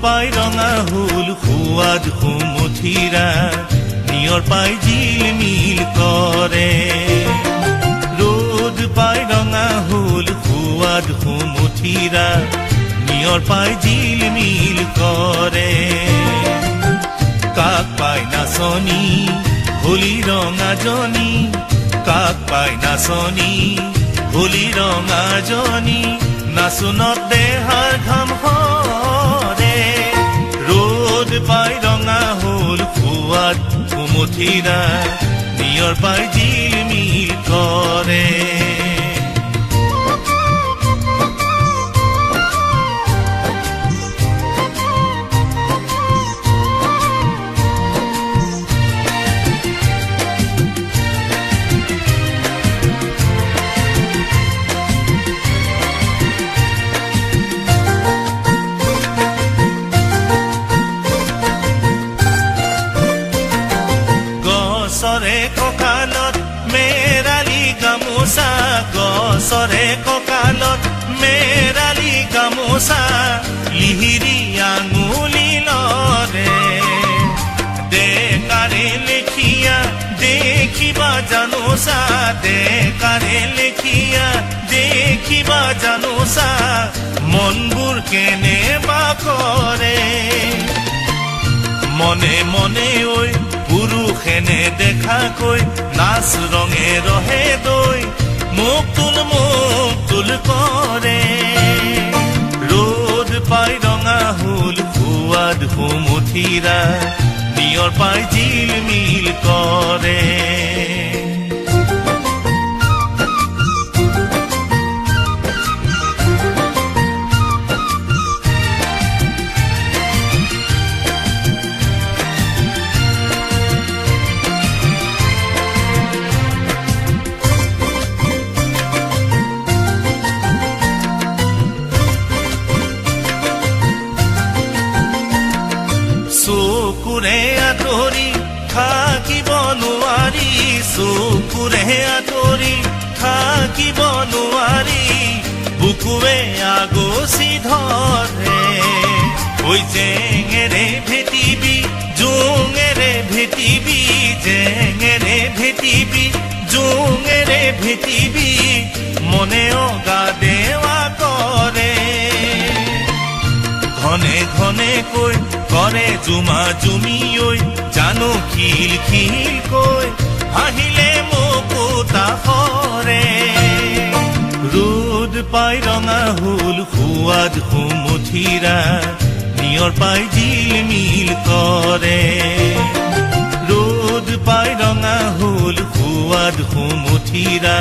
পাই ৰঙা হুল সোৱাদ সুমথিৰা নিয়ৰ পাই জিলমিল কৰে ৰ'দ পাই ৰঙা হুল সোৱাদ সুমথিৰা নিয়ৰ পাই জিলমিল কৰে কাক পাই নাচনি হোলী ৰঙাজনী কাক পাই নাচনি হোলী ৰঙাজনী নাচোনত দেহাৰ ঘাম সৰে ৰ'দ পাই ৰঙা হুল সোৱাদ সুমথিৰা নিয়ৰ পাই জিলমিল কৰে গছৰে কঁকালত মেৰালি গামোচা গছৰে কঁকালত মেৰালি গামোচা লিহিৰি আঙুলি লৰে ডেকাৰে লেখিয়া দেখিবা জানোচা ডেকাৰে লেখিয়া দেখিবা জানোচা মনবোৰ কেনেবা কৰে মনে মনে ঐ পুৰুষেনে দেখাকৈ নাচ ৰঙে ৰহে দৈ মোক তুল কৰে ৰ'দ পাই ৰঙা হুল সোৱাদ সুমথিৰা নিয়ৰ পাই জিলমিল কৰে চকুৰে আঁতৰি থাকিব নোৱাৰি চকুৰে আঁতৰি থাকিব নোৱাৰি বুকুৱে আগচি ধৰে ঐ জেঙেৰে ভেটিবি জোঙেৰে ভেটিবি জেঙেৰে ভেটিবি জোঙেৰে ভেটিবি মনে অগা দেৱা কৰে ঘনে ঘনে কৈ কৰে জুমা জুমি ঐ জানো খিল খিল কৈ হাঁহিলে মুকুতা সৰে ৰ'দ পাই ৰঙা হুল সোৱাদ সুমথিৰা নিয়ৰ পাই জিলমিল কৰে ৰ'দ পাই ৰঙা হুল সোৱাদ সুমথিৰা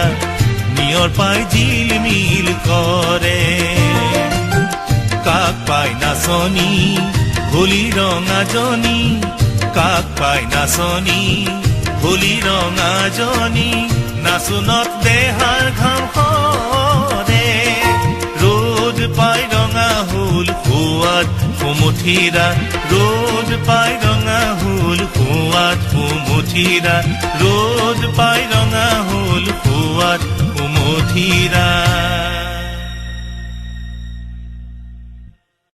নিয়ৰ পাই জিলমিল কৰে কাক পাই নাচনি হোলী ৰঙাজনী কাক পাই নাচনি হোলী ৰঙাজনী নাচোনত দেহাৰ ঘাম সৰে ৰ'দ পাই ৰঙা হুল সোৱাদ সুমথিৰা ৰ'দ পাই ৰঙা হুল সোৱাদ সুমথিৰা ৰ'দ পাই ৰঙা